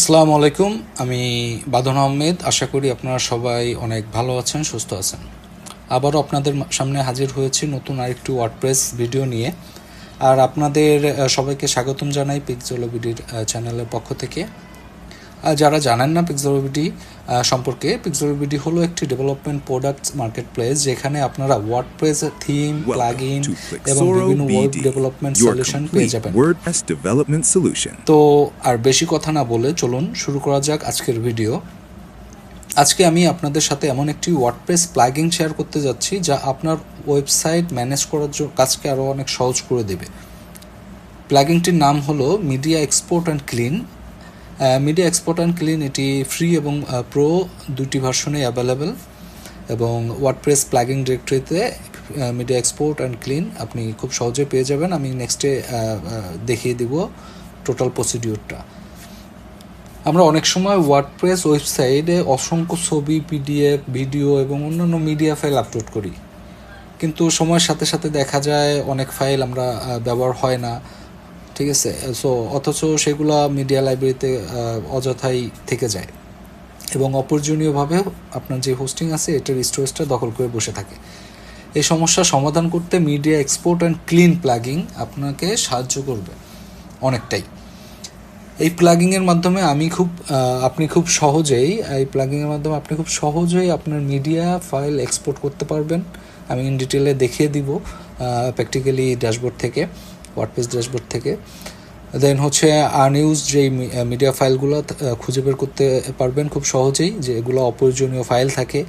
আসসালামু আলাইকুম। আমি বাদন আহমেদ। আশা করি আপনারা সবাই অনেক ভালো আছেন, সুস্থ আছেন। আবারও আপনাদের সামনে হাজির হয়েছি নতুন আরেকটি ওয়ার্ডপ্রেস ভিডিও নিয়ে। আর আপনাদের সবাইকে স্বাগতম জানাই পিক্সেলোবিডির চ্যানেলের পক্ষ থেকে। যারা জানেন না পিক্সেলোবিডি সম্পর্কে, পিক্সেলোবিডি হলো একটি ডেভেলপমেন্ট প্রোডাক্ট মার্কেট প্লেস যেখানে আপনারা ওয়ার্ডপ্রেস থিম, প্লাগইন এবং বিভিন্ন ওয়েব ডেভেলপমেন্ট সলিউশন পেয়ে যাবেন। তো আর বেশি কথা না বলে চলুন শুরু করা যাক আজকের ভিডিও। আজকে আমি আপনাদের সাথে এমন একটি ওয়ার্ডপ্রেস প্লাগইন শেয়ার করতে যাচ্ছি যা আপনার ওয়েবসাইট ম্যানেজ করার কাজকে আরও অনেক সহজ করে দেবে। প্লাগইনটির নাম হলো media export and clean. Media export and clean এটি ফ্রি এবং প্রো দুটি ভার্সনে অ্যাভেলেবেল, এবং ওয়ার্ডপ্রেস প্লাগইন ডিরেক্টরিতে মিডিয়া এক্সপোর্ট অ্যান্ড ক্লিন আপনি খুব সহজে পেয়ে যাবেন। আমি নেক্সটে দেখিয়ে দিব টোটাল প্রসিডিওরটা। আমরা অনেক সময় ওয়ার্ডপ্রেস ওয়েবসাইটে অসংখ্য ছবি, পিডিএফ, ভিডিও এবং অন্যান্য মিডিয়া ফাইল আপলোড করি, কিন্তু সময়ের সাথে সাথে দেখা যায় অনেক ফাইল আমরা ব্যবহার হয় না, ঠিক আছে। সো অথচ সেগুলো মিডিয়া লাইব্রেরিতে অযথাই থেকে যায় এবং অপ্রয়োজনীয়ভাবে আপনার যে হোস্টিং আছে এটার স্টোরেজটা দখল করে বসে থাকে। এই সমস্যার সমাধান করতে media export and clean plugin আপনাকে সাহায্য করবে অনেকটাই। এই প্লাগইনের মাধ্যমে আপনি খুব সহজেই আপনার মিডিয়া ফাইল এক্সপোর্ট করতে পারবেন। আমি ইন ডিটেলে দেখিয়ে দিব প্র্যাকটিক্যালি ড্যাশবোর্ড থেকে, ওয়ার্ডপ্রেস ড্যাশবোর্ড থেকে। দেন হচ্ছে আনইউজ যেই মিডিয়া ফাইলগুলো খুঁজে বের করতে পারবেন খুব সহজেই, যে এগুলো অপ্রয়োজনীয় ফাইল থাকে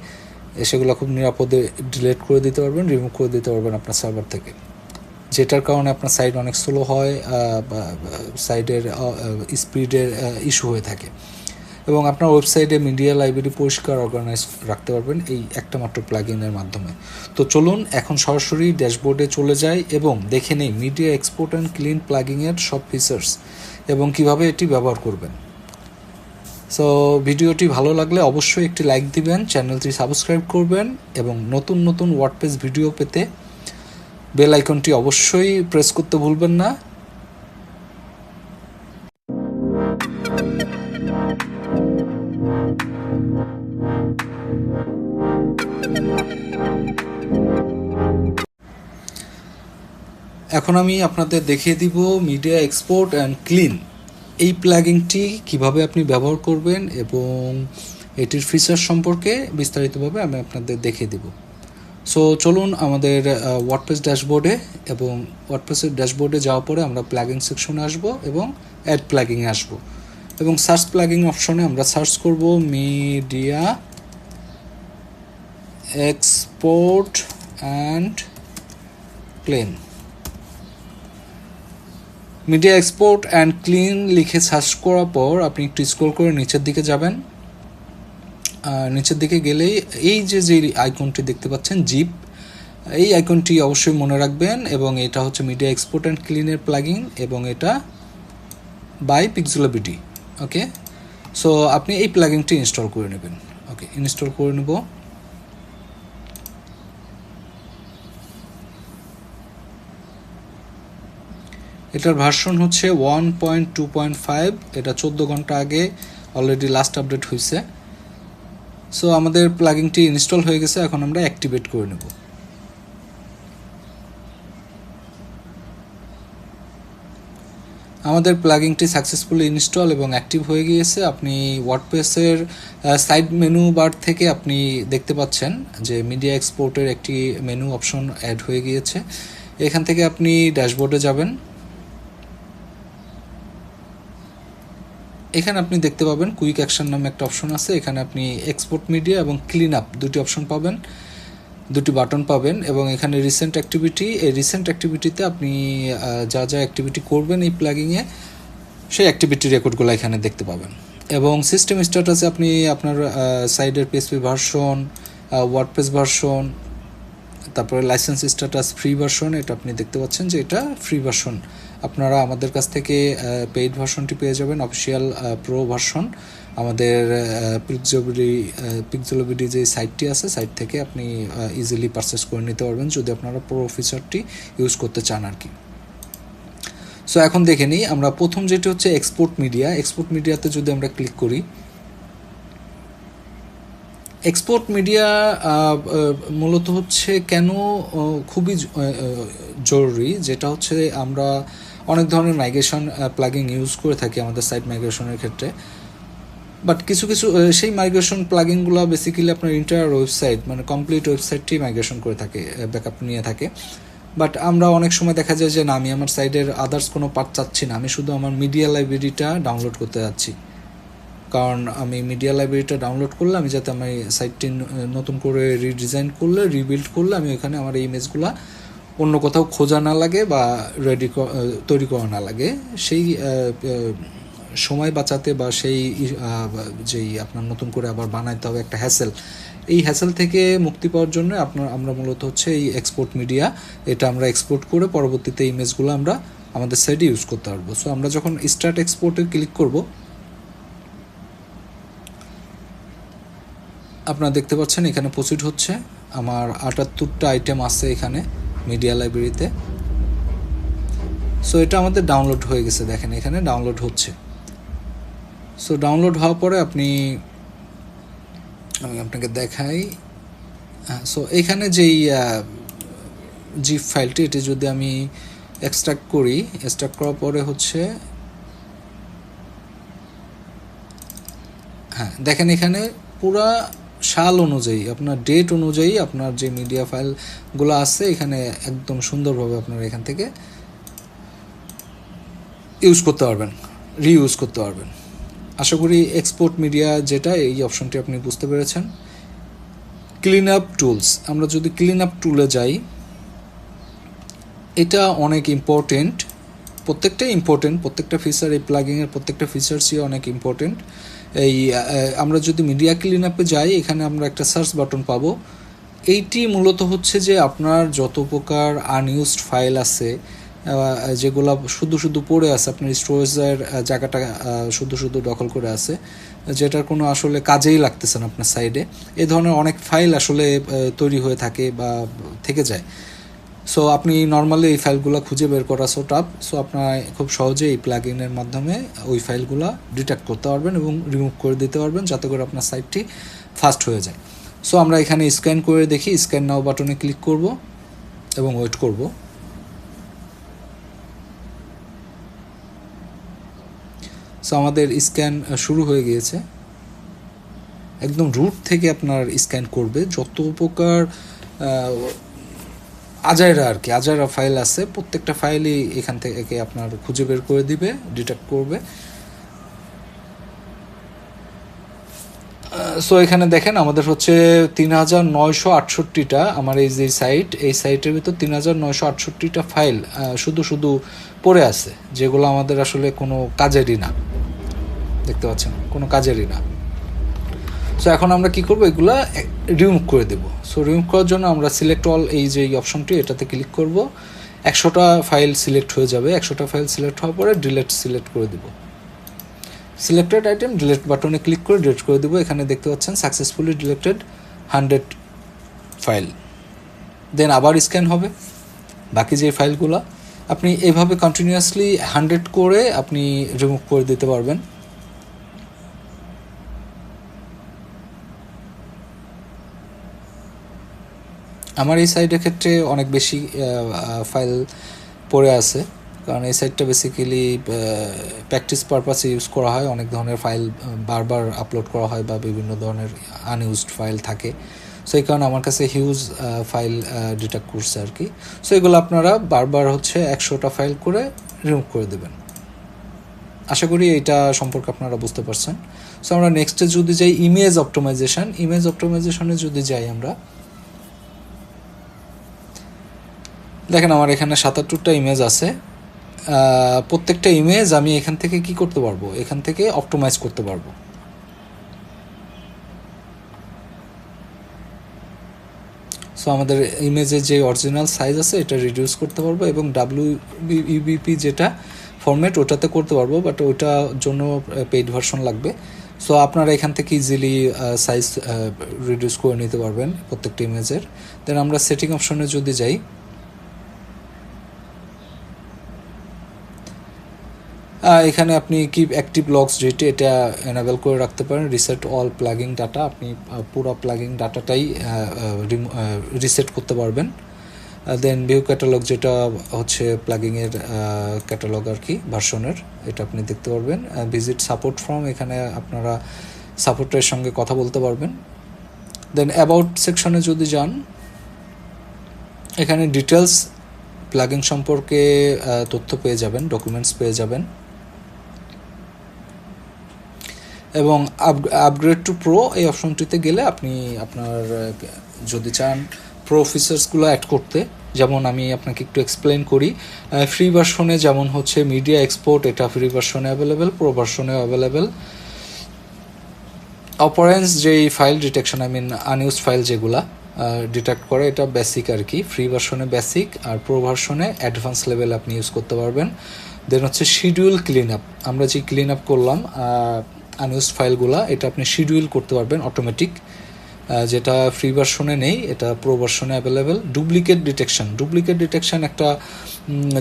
সেগুলো খুব নিরাপদে ডিলিট করে দিতে পারবেন, রিমুভ করে দিতে পারবেন আপনার সার্ভার থেকে, যেটার কারণে আপনার সাইট অনেক স্লো হয়, সাইটের স্পিডের ইস্যু হয়ে থাকে, এবং আপনার ওয়েবসাইটে মিডিয়া লাইব্রেরি পরিষ্কার অর্গানাইজ রাখতে পারবেন এই একটা মাত্র প্লাগইনের মাধ্যমে। তো চলুন এখন সরাসরি ড্যাশবোর্ডে চলে যাই এবং দেখে নেই মিডিয়া এক্সপোর্ট অ্যান্ড ক্লিন প্লাগইনের সব ফিচার্স এবং কিভাবে এটি ব্যবহার করবেন। সো ভিডিওটি ভালো লাগলে অবশ্যই একটি লাইক দিবেন, চ্যানেলটি সাবস্ক্রাইব করবেন এবং নতুন নতুন ওয়ার্ডপ্রেস ভিডিও পেতে বেল আইকনটি অবশ্যই প্রেস করতে ভুলবেন না। এখন আমি আপনাদের দেখিয়ে দিব মিডিয়া এক্সপোর্ট অ্যান্ড ক্লিন এই প্লাগইনটি কিভাবে আপনি ব্যবহার করবেন এবং এটির ফিচার সম্পর্কে বিস্তারিতভাবে আমি আপনাদের দেখিয়ে দিব। সো চলুন আমাদের ওয়ার্ডপ্রেস ড্যাশবোর্ডে, এবং ওয়ার্ডপ্রেসের ড্যাশবোর্ডে যাওয়ার পরে আমরা প্লাগইন সেকশনে আসব এবং অ্যাড প্লাগইনে আসব, এবং সার্চ প্লাগইন অপশনে আমরা সার্চ করব media export and clean. Media export and clean লিখে সার্চ করার পর আপনি একটু স্ক্রল করে নিচের দিকে যাবেন। নিচের দিকে গেলেই এই যে আইকনটি দেখতে পাচ্ছেন জিপ, এই আইকনটি অবশ্যই মনে রাখবেন, এবং এটা হচ্ছে মিডিয়া এক্সপোর্ট অ্যান্ড ক্লিনের প্লাগইন এবং এটা বাই পিক্সেলোবিডি। ওকে, সো আপনি এই প্লাগইনটি ইনস্টল করে নেবেন। ওকে, ইনস্টল করে নেব। এটার ভার্সন হচ্ছে 1.2.5। এটা 14 ঘন্টা আগে অলরেডি লাস্ট আপডেট হয়েছে। সো আমাদের প্লাগইনটি ইনস্টল হয়ে গেছে, এখন আমরা অ্যাক্টিভেট করে নেব। আমাদের প্লাগইনটি সাকসেসফুলি ইনস্টল এবং অ্যাক্টিভ হয়ে গিয়েছে। আপনি ওয়ার্ডপ্রেসের সাইড মেনু বার থেকে আপনি দেখতে পাচ্ছেন যে মিডিয়া এক্সপোর্টের একটি মেনু অপশন অ্যাড হয়ে গিয়েছে। এখান থেকে আপনি ড্যাশবোর্ডে যাবেন। এখানে আপনি দেখতে পাবেন কুইক অ্যাকশন নামে একটা অপশন আছে। এখানে আপনি এক্সপোর্ট মিডিয়া এবং ক্লিন আপ দুটি অপশন পাবেন, দুটি বাটন পাবেন, এবং এখানে রিসেন্ট অ্যাক্টিভিটি, এই রিসেন্ট অ্যাক্টিভিটিতে আপনি যা যা অ্যাক্টিভিটি করবেন এই প্লাগইনে সেই অ্যাক্টিভিটি রেকর্ডগুলো এখানে দেখতে পাবেন। এবং সিস্টেম স্ট্যাটাসে আপনি আপনার সাইডের পিএইচপি ভার্সন, ওয়ার্ডপ্রেস ভার্সন, তারপরে লাইসেন্স স্ট্যাটাস ফ্রি ভার্সন, এটা আপনি দেখতে পাচ্ছেন যে এটা ফ্রি ভার্সন। আপনারা আমাদের কাছ থেকে পেইড ভার্সনটি পেয়ে যাবেন, অফিসিয়াল প্রো ভার্সন। আমাদের পিক্সেলোবিডি যে সাইটটি আছে, সাইট থেকে আপনি ইজিলি পারচেস করে নিতে পারবেন যদি আপনারা প্রো ফিচারটি ইউজ করতে চান আর কি। সো এখন দেখে নিই আমরা প্রথম যেটা হচ্ছে এক্সপোর্ট মিডিয়া। এক্সপোর্ট মিডিয়াতে যদি আমরা ক্লিক করি, এক্সপোর্ট মিডিয়া মূলত হচ্ছে কেন খুবই জরুরি, যেটা হচ্ছে আমরা অনেক ধরনের মাইগ্রেশন প্লাগিং ইউজ করে থাকি আমাদের সাইট মাইগ্রেশনের ক্ষেত্রে, বাট কিছু কিছু সেই মাইগ্রেশন প্লাগিংগুলো বেসিক্যালি আপনার ইন্টার ওয়েবসাইট মানে কমপ্লিট ওয়েবসাইটটি মাইগ্রেশন করে থাকে, ব্যাকআপ নিয়ে থাকে। বাট আমরা অনেক সময় দেখা যায় যে না, আমি আমার সাইটের আদার্স কোনো পার্ট চাচ্ছি না, আমি শুধু আমার মিডিয়া লাইব্রেরিটা ডাউনলোড করতে যাচ্ছি। কারণ আমি মিডিয়া লাইব্রেরিটা ডাউনলোড করলে আমি যাতে আমার সাইটটি নতুন করে রিডিজাইন করলে, রিবিল্ড করলে আমি ওখানে আমার এই ইমেজগুলো অন্য কোথাও খোঁজা না লাগে বা তৈরি করা না লাগে, সেই সময় বাঁচাতে বা সেই যেই আপনার নতুন করে আবার বানাইতে হবে একটা হ্যাসেল, এই হ্যাসেল থেকে মুক্তি পাওয়ার জন্য আমরা মূলত হচ্ছে এই এক্সপোর্ট মিডিয়া, এটা আমরা এক্সপোর্ট করে পরবর্তীতে ইমেজগুলো আমরা আমাদের সাইটে ইউজ করতে পারবো। সো আমরা যখন স্টার্ট এক্সপোর্টে ক্লিক করব, আপনারা দেখতে পাচ্ছেন এখানে প্রসিড হচ্ছে। আমার 78টা আইটেম আছে এখানে মিডিয়া লাইব্রেরিতে। সো এটা আমাদের ডাউনলোড হয়ে গেছে, দেখেন এখানে ডাউনলোড হচ্ছে। সো ডাউনলোড হওয়ার পরে আমি আপনাকে দেখাই। সো এখানে যেই জিপ ফাইলটি, এটি যদি আমি এক্সট্রাক্ট করি, এক্সট্রাক্ট করার পরে হচ্ছে দেখেন এখানে পুরা সাল অনুযায়ী, আপনার ডেট অনুযায়ী আপনার যে মিডিয়া ফাইলগুলো আছে এখানে একদম সুন্দরভাবে আপনারা এখান থেকে ইউজ করতে পারবেন, রিইউজ করতে পারবেন। আশা করি এক্সপোর্ট মিডিয়া যেটা, এই অপশনটি আপনি বুঝতে পেরেছেন। ক্লিন আপ টুলস, আমরা যদি ক্লিন আপ টুলে যাই, এটা অনেক ইম্পর্টেন্ট, প্রত্যেকটাই ইম্পর্টেন্ট, প্রত্যেকটা ফিচার, এই প্লাগিংয়ের প্রত্যেকটা ফিচার্সই অনেক ইম্পর্টেন্ট। এই আমরা যদি মিডিয়া ক্লিন আপে যাই, এখানে আমরা একটা সার্চ বাটন পাবো। এইটি মূলত হচ্ছে যে আপনার যত প্রকার আনইউজড ফাইল আছে, যেগুলো শুধু শুধু পড়ে আছে, আপনার স্টোরেজের জায়গাটা শুধু শুধু দখল করে আছে, যেটার কোনো আসলে কাজেই লাগতেছে না আপনার সাইডে, এই ধরনের অনেক ফাইল আসলে তৈরি হয়ে থাকে বা থেকে যায়। সো আপনি নর্মালি এই ফাইলগুলো খুঁজে বের করা সো টাফ। সো আপনার খুব সহজে এই প্লাগইনের মাধ্যমে ওই ফাইলগুলো ডিটেক্ট করতে পারবেন এবং রিমুভ করে দিতে পারবেন, যাতে করে আপনার সাইটটি ফাস্ট হয়ে যায়। সো আমরা এখানে স্ক্যান করে দেখি, স্ক্যান নাও বাটনে ক্লিক করব এবং ওয়েট করব। সো আমাদের স্ক্যান শুরু হয়ে গিয়েছে, একদম রুট থেকে আপনার স্ক্যান করবে, যত প্রকার আজাইরা ফাইল আছে প্রত্যেকটা ফাইলই এখান থেকে আপনার খুঁজে বের করে দিবে, ডিটেক্ট করবে। সো এখানে দেখেন আমাদের হচ্ছে 3968টা, আমার এই যে সাইট, এই সাইটের ভিতর 3968টা ফাইল শুধু শুধু পড়ে আছে, যেগুলো আমাদের আসলে কোনো কাজেরই না, দেখতে পাচ্ছেন কোনো কাজেরই না। সো এখন আমরা কি করব, এগুলা রিমুভ করে দেব। সো রিমুভ করার জন্য আমরা সিলেক্ট অল, এই যে অপশনটি, এটাতে ক্লিক করব। 100টা ফাইল সিলেক্ট হয়ে যাবে। 100টা ফাইল সিলেক্ট হওয়ার পরে ডিলেট সিলেক্ট করে দেব। সিলেক্টেড আইটেম ডিলেট বাটনে ক্লিক করে ডিলেট করে দেব। এখানে দেখতে পাচ্ছেন সাকসেসফুলি ডিলেটেড 100 ফাইল। দেন আবার স্ক্যান হবে বাকি যে ফাইলগুলো। আপনি এইভাবে কন্টিনিউয়াসলি 100 করে আপনি রিমুভ করে দিতে পারবেন। আমার এই সাইটের ক্ষেত্রে অনেক বেশি ফাইল পড়ে আছে, কারণ এই সাইটটা বেসিক্যালি প্র্যাকটিস পারপাসে ইউজ করা হয়। অনেক ধরনের ফাইল বারবার আপলোড করা হয় বা বিভিন্ন ধরনের আনইউজড ফাইল থাকে। সো এই কারণে আমার কাছে হিউজ ফাইল ডিটেক্ট করছে আর কি। সো এগুলো আপনারা বারবার হচ্ছে 100টা ফাইল করে রিমুভ করে দেবেন। আশা করি এইটা সম্পর্কে আপনারা বুঝতে পারছেন। সো আমরা নেক্সটে যদি যাই, ইমেজ অপটিমাইজেশনে যদি যাই, আমরা দেখেন আমার এখানে 77টা ইমেজ আছে। প্রত্যেকটা ইমেজ আমি এখান থেকে কি করতে পারবো, এখান থেকে অপটিমাইজ করতে পারবো। সো আমাদের ইমেজের যে অরিজিনাল সাইজ আছে এটা রিডিউস করতে পারবো এবং WBP যেটা ফরম্যাট ওটাতে করতে পারবো, বাট ওটার জন্য পেইড ভার্সন লাগবে। সো আপনারা এখান থেকে ইজিলি সাইজ রিডিউস করে নিতে পারবেন প্রত্যেকটা ইমেজের। দেন আমরা সেটিং অপশনে যদি যাই, এখানে আপনি কিপ অ্যাক্টিভ লগস যেটি এটা এনাবেল করে রাখতে পারেন। রিসেট অল প্লাগিং ডাটা, আপনি পুরো প্লাগিং ডাটাটাই রিসেট করতে পারবেন। দেন ভিউ ক্যাটালগ, যেটা হচ্ছে প্লাগিংয়ের ক্যাটালগ আর কি, ভার্সনের, এটা আপনি দেখতে পারবেন। ভিজিট সাপোর্ট ফর্ম, এখানে আপনারা সাপোর্টের সঙ্গে কথা বলতে পারবেন। দেন অ্যাবাউট সেকশনে যদি যান, এখানে ডিটেলস প্লাগিং সম্পর্কে তথ্য পেয়ে যাবেন, ডকুমেন্টস পেয়ে যাবেন। এবং আপগ্রেড টু প্রো এই অপশনটিতে গেলে আপনি আপনার যদি চান প্রো ফিচার্সগুলো অ্যাড করতে, যেমন আমি আপনাকে একটু এক্সপ্লেন করি। ফ্রি ভার্সনে যেমন হচ্ছে মিডিয়া এক্সপোর্ট, এটা ফ্রি ভার্সনে অ্যাভেলেবেল, প্রো ভার্সনেও অ্যাভেলেবেল। অপারেন্স যেই ফাইল ডিটেকশন, আনইউজ ফাইল যেগুলা ডিটেক্ট করে, এটা বেসিক আর কি, ফ্রি ভার্সনে বেসিক, আর প্রো ভার্সনে অ্যাডভান্স লেভেল আপনি ইউজ করতে পারবেন। দেন হচ্ছে শিডিউল ক্লিন আপ, আমরা যে ক্লিন আপ করলাম আনইউজ ফাইলগুলা, এটা আপনি শিডিউল করতে পারবেন অটোমেটিক, যেটা ফ্রি ভার্সনে নেই, এটা প্রো ভার্সনে অ্যাভেলেবেল। ডুপ্লিকেট ডিটেকশন একটা,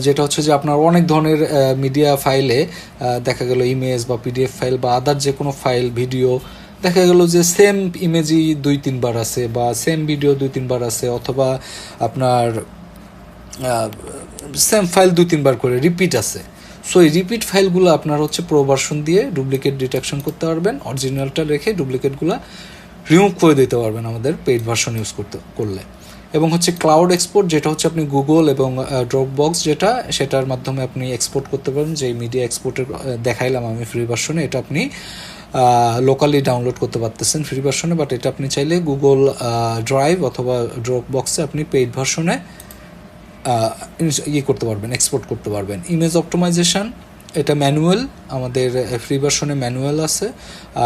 যেটা হচ্ছে যে আপনার অনেক ধরনের মিডিয়া ফাইলে দেখা গেল ইমেজ বা পিডিএফ ফাইল বা আদার যে কোনো ফাইল, ভিডিও, দেখা গেল যে সেম ইমেজই 2-3 বার আছে বা সেম ভিডিও 2-3 বার আছে, অথবা আপনার সেম ফাইল 2-3 বার করে রিপিট আছে। সো এই রিপিট ফাইলগুলো আপনার হচ্ছে প্রো ভার্সন দিয়ে ডুপ্লিকেট ডিটেকশন করতে পারবেন, অরিজিনালটা রেখে ডুপ্লিকেটগুলো রিমুভ করে দিতে পারবেন আমাদের পেইড ভার্সন ইউজ করলে। এবং হচ্ছে ক্লাউড এক্সপোর্ট, যেটা হচ্ছে আপনি গুগল এবং ড্রপবক্স যেটা, সেটার মাধ্যমে আপনি এক্সপোর্ট করতে পারেন। যে মিডিয়া এক্সপোর্টের দেখাইলাম আমি ফ্রি ভার্সনে, এটা আপনি লোকালি ডাউনলোড করতে পারতেছেন ফ্রি ভার্সনে, বাট এটা আপনি চাইলে গুগল ড্রাইভ অথবা ড্রপবক্সে আপনি পেইড ভার্সনে করতে পারবেন, এক্সপোর্ট করতে পারবেন। ইমেজ অপটিমাইজেশন, এটা ম্যানুয়াল, আমাদের ফ্রি ভার্সনে ম্যানুয়াল আছে,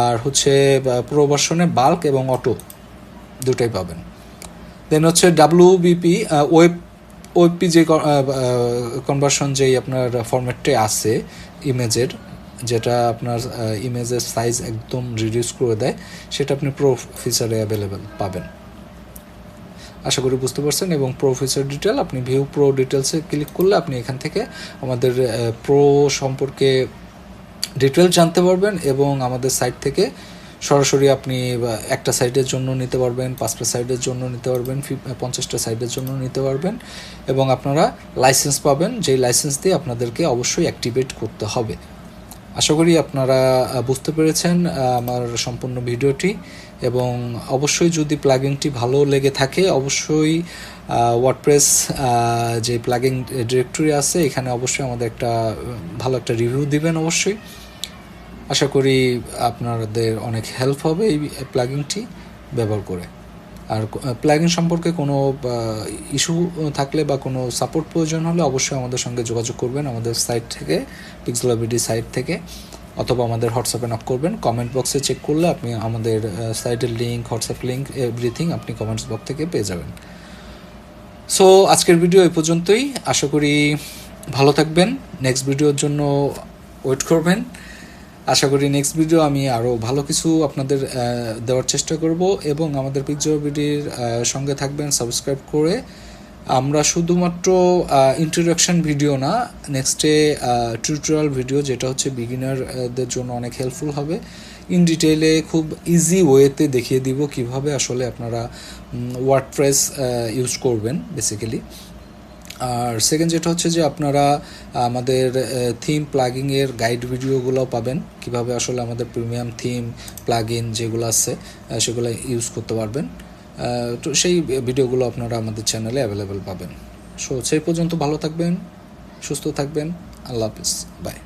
আর হচ্ছে প্রো ভার্সনে বাল্ক এবং অটো দুটাই পাবেন। দেন হচ্ছে WBP, ওয়েবপি যে কনভার্সন যেই আপনার ফরম্যাটটাই আছে ইমেজের, যেটা আপনার ইমেজের সাইজ একদম রিডিউস করে দেয়, সেটা আপনি প্রো ফিচারে অ্যাভেলেবেল পাবেন। আশা করি বুঝতে পারছেন। এবং প্রো ফিচার ডিটেল, আপনি ভিউ প্রো ডিটেলসে ক্লিক করলে আপনি এখান থেকে আমাদের প্রো সম্পর্কে ডিটেল জানতে পারবেন, এবং আমাদের সাইট থেকে সরাসরি আপনি একটা সাইটের জন্য নিতে পারবেন, 5টা সাইটের জন্য নিতে পারবেন, 50টা সাইটের জন্য নিতে পারবেন, এবং আপনারা লাইসেন্স পাবেন, যেই লাইসেন্স দিয়ে আপনাদেরকে অবশ্যই অ্যাক্টিভেট করতে হবে। আশা করি আপনারা বুঝতে পেরেছেন আমার সম্পূর্ণ ভিডিওটি, এবং অবশ্যই যদি প্লাগিংটি ভালো লেগে থাকে, অবশ্যই ওয়ার্ডপ্রেস যে প্লাগিং ডিরেক্টরি আছে, এখানে অবশ্যই আমাদের ভালো একটা রিভিউ দিবেন অবশ্যই। আশা করি আপনাদের অনেক হেল্প হবে এই প্লাগিংটি ব্যবহার করে। আর প্লাগিং সম্পর্কে কোনো ইস্যু থাকলে বা কোনো সাপোর্ট প্রয়োজন হলে অবশ্যই আমাদের সঙ্গে যোগাযোগ করবেন, আমাদের সাইট থেকে, পিক্সেলাবিডি সাইট থেকে, অথবা আমাদের হোয়াটসঅ্যাপে নক করবেন। কমেন্ট বক্সে চেক করলে আপনি আমাদের সাইটের লিঙ্ক, হোয়াটসঅ্যাপ লিঙ্ক, এভরিথিং আপনি কমেন্টস বক্স থেকে পেয়ে যাবেন। সো আজকের ভিডিও এই পর্যন্তই, আশা করি ভালো থাকবেন। নেক্সট ভিডিওর জন্য ওয়েট করবেন। আশা করি নেক্সট ভিডিও আমি আরও ভালো কিছু আপনাদের দেওয়ার চেষ্টা করব, এবং আমাদের পিক্সেলাবিডির সঙ্গে থাকবেন সাবস্ক্রাইব করে। আমরা শুধুমাত্র ইন্ট্রোডাকশন ভিডিও না, নেক্সটে টিউটোরিয়াল ভিডিও, যেটা হচ্ছে বিগিনারদের জন্য অনেক হেল্পফুল হবে। ইন ডিটেইলে খুব ইজি ওয়েতে দেখিয়ে দিব কিভাবে আসলে আপনারা ওয়ার্ডপ্রেস ইউজ করবেন বেসিক্যালি। আর সেকেন্ড যেটা হচ্ছে যে আপনারা আমাদের থিম প্লাগিংয়ের গাইড ভিডিওগুলো পাবেন, কিভাবে আসলে আমাদের প্রিমিয়াম থিম প্লাগইন যেগুলো আছে সেগুলো ইউজ করতে পারবেন। তো সেই ভিডিওগুলো আপনারা আমাদের চ্যানেলে অ্যাভেলেবেল পাবেন। সো সেই পর্যন্ত ভালো থাকবেন, সুস্থ থাকবেন, আল্লাহ হাফিজ, বাই।